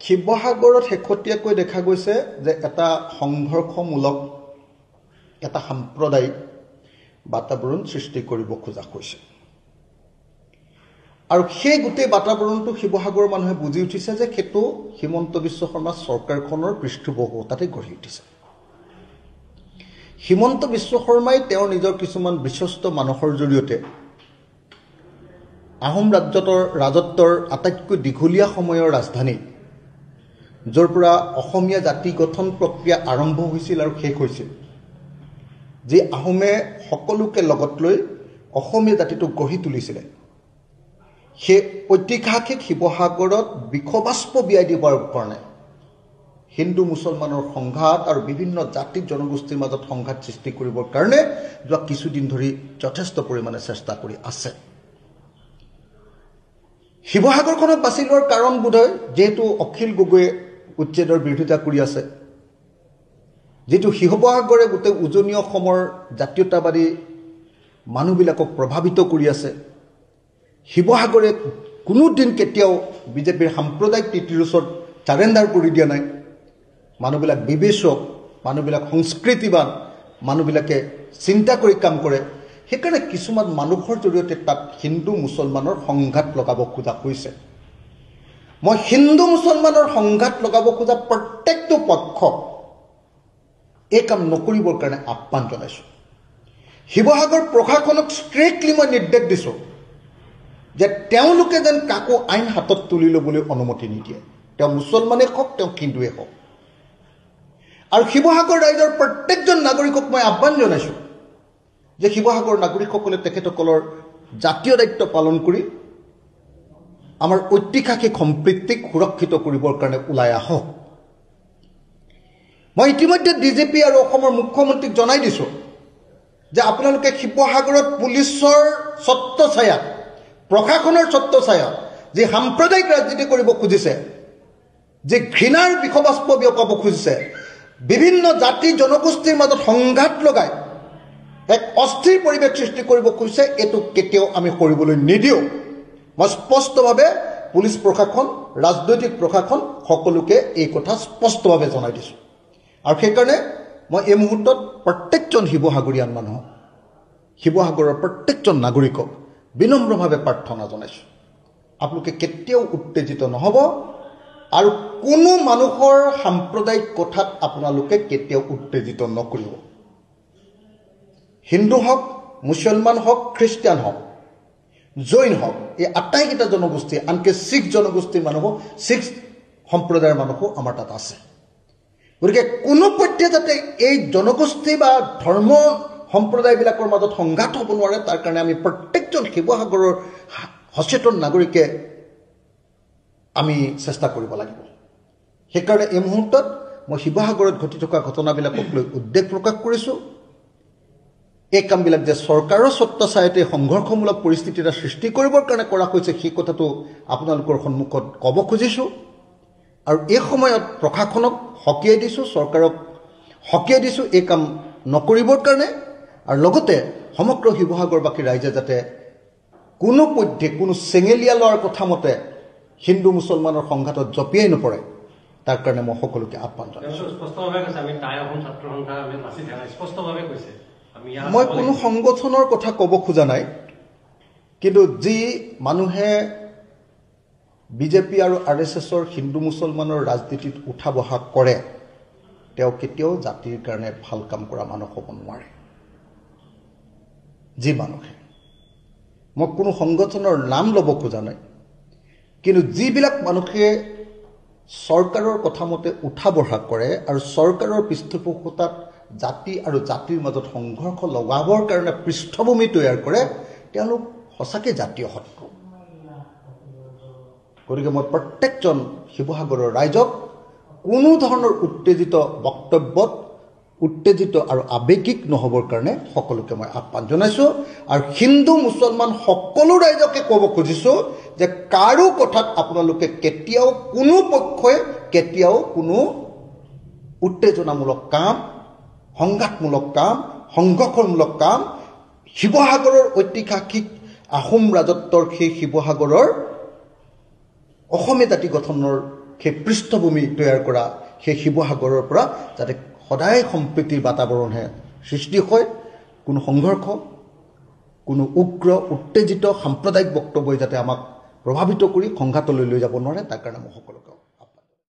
শিৱসাগৰত শেহতীয়াকৈ দেখা গৈছে যে এটা সংঘৰ্ষমূলক এটা সাম্প্ৰদায়িক বাতাবৰণ সৃষ্টি কৰিব খোজা হৈছে আৰু সেই গোটেই বাতাবৰণটো শিৱসাগৰৰ মানুহে বুজি উঠিছে যে সেইটো হিমন্ত বিশ্ব শৰ্মা চৰকাৰখনৰ পৃষ্ঠপোষকতাতে গঢ়ি উঠিছে হিমন্ত বিশ্ব শৰ্মাই তেওঁৰ নিজৰ কিছুমান বিশ্বস্ত মানুহৰ জৰিয়তে আহোম ৰাজত্বৰ আটাইতকৈ দীঘলীয়া সময়ৰ ৰাজধানী য'ৰ পৰা অসমীয়া জাতি গঠন প্ৰক্ৰিয়া আৰম্ভ হৈছিল আৰু শেষ হৈছিল যে আহোমে সকলোকে লগত লৈ অসমীয়া জাতিটো গঢ়ি তুলিছিলে সেই ঐতিহাসিক শিৱসাগৰত বিখবাস্প বিয়াই দিবৰ কাৰণে হিন্দু মুছলমানৰ সংঘাত আৰু বিভিন্ন জাতি জনগোষ্ঠীৰ মাজত সংঘাত সৃষ্টি কৰিবৰ কাৰণে যোৱা কিছুদিন ধৰি যথেষ্ট পৰিমাণে চেষ্টা কৰি আছে শিৱসাগৰখনক বাছি লোৱাৰ কাৰণ বোধহয় যেহেতু অখিল গগৈয়ে উচ্ছেদৰ বিৰোধিতা কৰি আছে যেটো শিৱসাগৰে গোটেই উজনি অসমৰ জাতীয়তাবাদী মানুহবিলাকক প্ৰভাৱিত কৰি আছে শিৱসাগৰে কোনো দিন কেতিয়াও বিজেপিৰ সাম্প্ৰদায়িক নীতিৰ ওচৰত চাৰেণ্ডাৰ কৰি দিয়া নাই মানুহবিলাক বিবেচক মানুহবিলাক সংস্কৃতিবান মানুহবিলাকে চিন্তা কৰি কাম কৰে সেইকাৰণে কিছুমান মানুহৰ জৰিয়তে তাত হিন্দু মুছলমানৰ সংঘাত লগাব খোজা হৈছে মই হিন্দু মুছলমানৰ সংঘাত লগাব খোজা প্ৰত্যেকটো পক্ষ এই কাম নকৰিবৰ কাৰণে আহ্বান জনাইছোঁ শিৱসাগৰ প্ৰশাসনক ষ্ট্ৰিক্টলি মই নিৰ্দেশ দিছোঁ যে তেওঁলোকে যেন কাকো আইন হাতত তুলি ল'বলৈ অনুমতি নিদিয়ে তেওঁ মুছলমানে হওক তেওঁ হিন্দুৱে হওক আৰু শিৱসাগৰ ৰাইজৰ প্ৰত্যেকজন নাগৰিকক মই আহ্বান জনাইছোঁ যে শিৱসাগৰ নাগৰিকসকলে তেখেতসকলৰ জাতীয় দায়িত্ব পালন কৰি আমাৰ ঐতিহাসিক সম্প্ৰীতিক সুৰক্ষিত কৰিবৰ কাৰণে ওলাই আহক মই ইতিমধ্যে ডিজিপি আৰু অসমৰ মুখ্যমন্ত্ৰীক জনাই দিছোঁ যে আপোনালোকে শিৱসাগৰত পুলিচৰ ছত্ৰছায়াত প্ৰশাসনৰ ছত্ৰছায়াত যে সাম্প্ৰদায়িক ৰাজনীতি কৰিব খুজিছে যে ঘৃণাৰ বিখবাস্প বিয়পাব খুজিছে বিভিন্ন জাতি জনগোষ্ঠীৰ মাজত সংঘাত লগাই এক অস্থিৰ পৰিৱেশ সৃষ্টি কৰিব খুজিছে এইটো কেতিয়াও আমি কৰিবলৈ নিদিওঁ মই স্পষ্টভাৱে পুলিচ প্ৰশাসন ৰাজনৈতিক প্ৰশাসন সকলোকে এই কথা স্পষ্টভাৱে জনাই দিছোঁ আৰু সেইকাৰণে মই এই মুহূৰ্তত প্ৰত্যেকজন শিৱসাগৰীয়ান মানুহক শিৱসাগৰৰ প্ৰত্যেকজন নাগৰিকক বিনম্ৰভাৱে প্ৰাৰ্থনা জনাইছোঁ আপোনালোকে কেতিয়াও উত্তেজিত নহ'ব আৰু কোনো মানুহৰ সাম্প্ৰদায়িক কথাত আপোনালোকে কেতিয়াও উত্তেজিত নকৰিব হিন্দু হওক মুছলমান হওক খ্ৰীষ্টিয়ান হওক জৈন হওক এই আটাইকেইটা জনগোষ্ঠী আনকি শিখ জনগোষ্ঠীৰ মানুহো শিখ সম্প্ৰদায়ৰ মানুহো আমাৰ তাত আছে গতিকে কোনো পধ্যে যাতে এই জনগোষ্ঠী বা ধৰ্ম সম্প্ৰদায়বিলাকৰ মাজত সংঘাত হ'ব নোৱাৰে তাৰ কাৰণে আমি প্ৰত্যেকজন শিৱসাগৰৰ সচেতন নাগৰিকে আমি চেষ্টা কৰিব লাগিব সেইকাৰণে এই মুহূৰ্তত মই শিৱসাগৰত ঘটি থকা ঘটনাবিলাকক লৈ উদ্বেগ প্ৰকাশ কৰিছোঁ এই কামবিলাক যে চৰকাৰৰ ছত্ৰছায়াতে সংঘৰ্ষমূলক পৰিস্থিতি এটা সৃষ্টি কৰিবৰ কাৰণে কৰা হৈছে সেই কথাটো আপোনালোকৰ সন্মুখত ক'ব খুজিছোঁ আৰু এই সময়ত প্ৰশাসনক সকীয়াই দিছোঁ চৰকাৰক সকীয়াই দিছোঁ এই কাম নকৰিবৰ কাৰণে আৰু লগতে সমগ্ৰ শিৱসাগৰবাসী ৰাইজে যাতে কোনো পধ্যে কোনো চেঙেলীয়া লোৱাৰ কথা মতে হিন্দু মুছলমানৰ সংঘাতত জঁপিয়াই নপৰে তাৰ কাৰণে মই সকলোকে আহ্বান জনাইছোঁ মই কোনো সংগঠনৰ কথা ক'ব খোজা নাই কিন্তু যি মানুহে বিজেপি আৰু RSSৰ হিন্দু মুছলমানৰ ৰাজনীতিত উঠা বহা কৰে তেওঁ কেতিয়াও জাতিৰ কাৰণে ভাল কাম কৰা মানুহ হ'ব নোৱাৰে যি মানুহে মই কোনো সংগঠনৰ নাম ল'ব খোজা নাই কিন্তু যিবিলাক মানুহে চৰকাৰৰ কথা মতে উঠা বহা কৰে আৰু চৰকাৰৰ পৃষ্ঠপোষকতাত জাতি আৰু জাতিৰ মাজত সংঘৰ্ষ লগাবৰ কাৰণে পৃষ্ঠভূমি তৈয়াৰ কৰে তেওঁলোক সঁচাকৈ জাতীয় শত্ৰু গতিকে মই প্ৰত্যেকজন শিৱসাগৰৰ ৰাইজক কোনো ধৰণৰ উত্তেজিত বক্তব্যত উত্তেজিত আৰু আৱেগিক নহ'বৰ কাৰণে সকলোকে মই আহ্বান জনাইছোঁ আৰু হিন্দু মুছলমান সকলো ৰাইজকে ক'ব খুজিছোঁ যে কাৰো কথাত আপোনালোকে কেতিয়াও কোনো পক্ষই কেতিয়াও কোনো উত্তেজনামূলক কাম সংঘাতমূলক কাম সংঘৰ্ষমূলক কাম শিৱসাগৰৰ ঐতিহাসিক আহোম ৰাজত্বৰ সেই শিৱসাগৰৰ অসমীয়া জাতি গঠনৰ সেই পৃষ্ঠভূমি তৈয়াৰ কৰা সেই শিৱসাগৰৰ পৰা যাতে সদায় সম্প্ৰীতিৰ বাতাবৰণহে সৃষ্টি হয়, কোনো সংঘৰ্ষ, কোনো উগ্ৰ উত্তেজিত সাম্প্ৰদায়িক বক্তব্যই যাতে আমাক প্ৰভাৱিত কৰি সংঘাতলৈ লৈ যাব নোৱাৰে, তাৰ কাৰণে মই সকলোকে